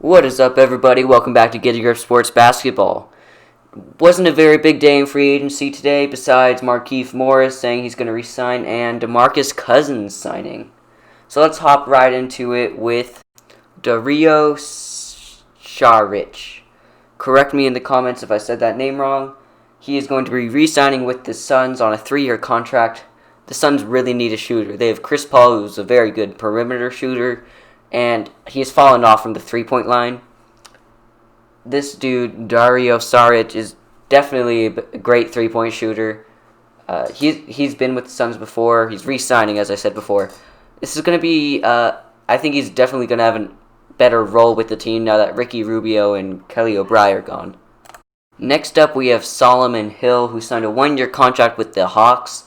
What is up, everybody? Welcome back to Getting Your Sports Basketball. Wasn't a very big day in free agency today, besides Markieff Morris saying he's going to resign and DeMarcus Cousins signing. So let's hop right into it with Dario Saric. Correct me in the comments if I said that name wrong. He is going to be re-signing with the Suns on a 3-year contract. The Suns really need a shooter. They have Chris Paul, who's a very good perimeter shooter, and he has fallen off from the three-point line. This dude, Dario Saric, is definitely a great three-point shooter. He's been with the Suns before. He's re-signing, as I said before. This is going to be, I think he's definitely going to have a better role with the team now that Ricky Rubio and Kelly Oubre are gone. Next up, we have Solomon Hill, who signed a 1-year contract with the Hawks.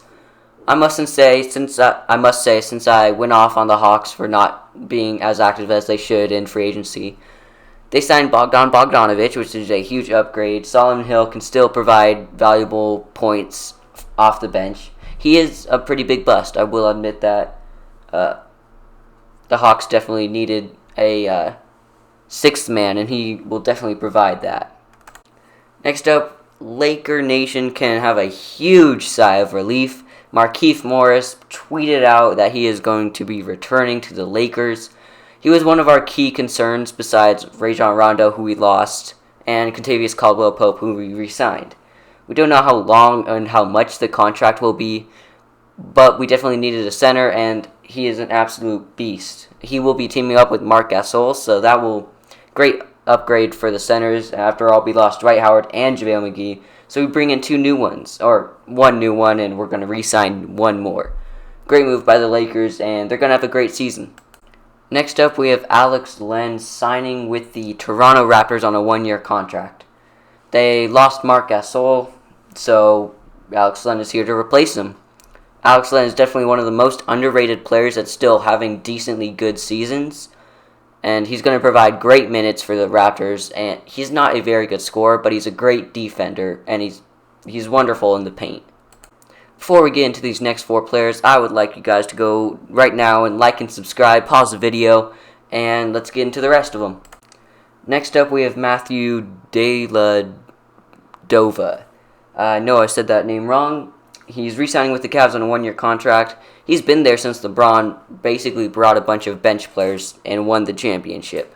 I must say, since I went off on the Hawks for not being as active as they should in free agency, they signed Bogdan Bogdanovic, which is a huge upgrade. Solomon Hill can still provide valuable points off the bench. He is a pretty big bust, I will admit that. The Hawks definitely needed a sixth man, and he will definitely provide that. Next up, Laker Nation can have a huge sigh of relief. Markieff Morris tweeted out that he is going to be returning to the Lakers. He was one of our key concerns besides Rajon Rondo, who we lost, and Kentavious Caldwell-Pope, who we re-signed. We don't know how long and how much the contract will be, but we definitely needed a center, and he is an absolute beast. He will be teaming up with Marc Gasol, so that will great upgrade for the centers. After all, we lost Dwight Howard and JaVale McGee, so we bring in two new ones, or one new one, and we're going to re-sign one more. Great move by the Lakers, and they're going to have a great season. Next up, we have Alex Len signing with the Toronto Raptors on a 1-year contract. They lost Marc Gasol, so Alex Len is here to replace him. Alex Len is definitely one of the most underrated players that's still having decently good seasons, and he's going to provide great minutes for the Raptors. And he's not a very good scorer, but he's a great defender, and he's wonderful in the paint. Before we get into these next 4 players, I would like you guys to go right now and like and subscribe, pause the video, and let's get into the rest of them. Next up, we have Matthew Dellavedova. I know I said that name wrong. He's re-signing with the Cavs on a 1-year contract. He's been there since LeBron basically brought a bunch of bench players and won the championship.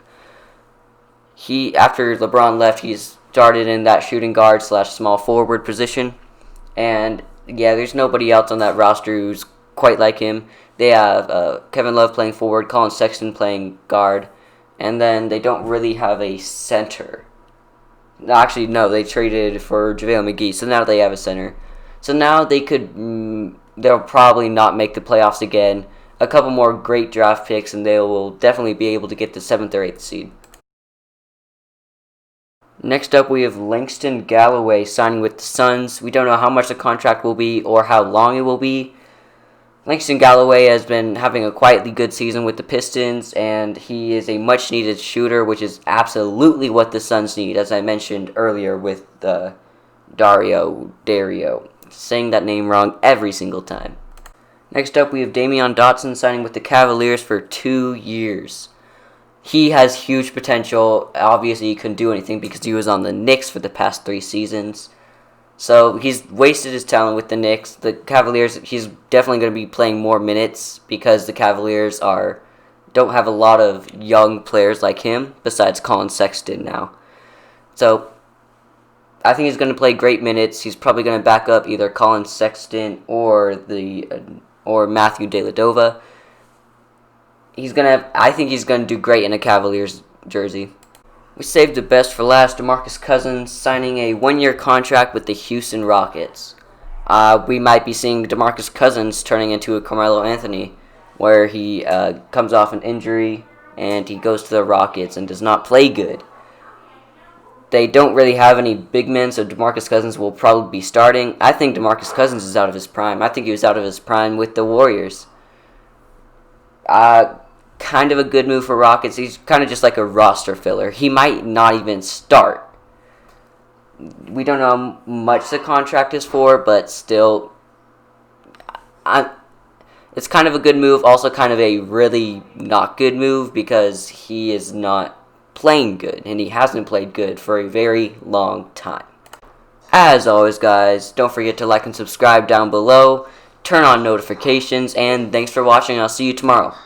After LeBron left, he's started in that shooting guard / small forward position. And yeah, there's nobody else on that roster who's quite like him. They have Kevin Love playing forward, Colin Sexton playing guard, and then they don't really have a center. Actually, no, they traded for JaVale McGee, so now they have a center. So now they'll probably not make the playoffs again. A couple more great draft picks, and they will definitely be able to get the 7th or 8th seed. Next up, we have Langston Galloway signing with the Suns. We don't know how much the contract will be or how long it will be. Langston Galloway has been having a quietly good season with the Pistons, and he is a much-needed shooter, which is absolutely what the Suns need, as I mentioned earlier with Dario. Saying that name wrong every single time. Next up, we have Damion Dotson signing with the Cavaliers for 2 years. He has huge potential. Obviously, he couldn't do anything because he was on the Knicks for the past 3 seasons. So he's wasted his talent with the Knicks. The Cavaliers, he's definitely going to be playing more minutes because the Cavaliers don't have a lot of young players like him, besides Colin Sexton now. So I think he's going to play great minutes. He's probably going to back up either Colin Sexton or Matthew Dellavedova. I think he's going to do great in a Cavaliers jersey. We saved the best for last. DeMarcus Cousins signing a 1-year contract with the Houston Rockets. We might be seeing DeMarcus Cousins turning into a Carmelo Anthony, where he comes off an injury and he goes to the Rockets and does not play good. They don't really have any big men, so DeMarcus Cousins will probably be starting. I think DeMarcus Cousins is out of his prime. I think he was out of his prime with the Warriors. Kind of a good move for Rockets. He's kind of just like a roster filler. He might not even start. We don't know how much the contract is for, but still, it's kind of a good move. Also kind of a really not good move because he is not playing good, and he hasn't played good for a very long time. As always, guys, don't forget to like and subscribe down below, turn on notifications, and thanks for watching. I'll see you tomorrow.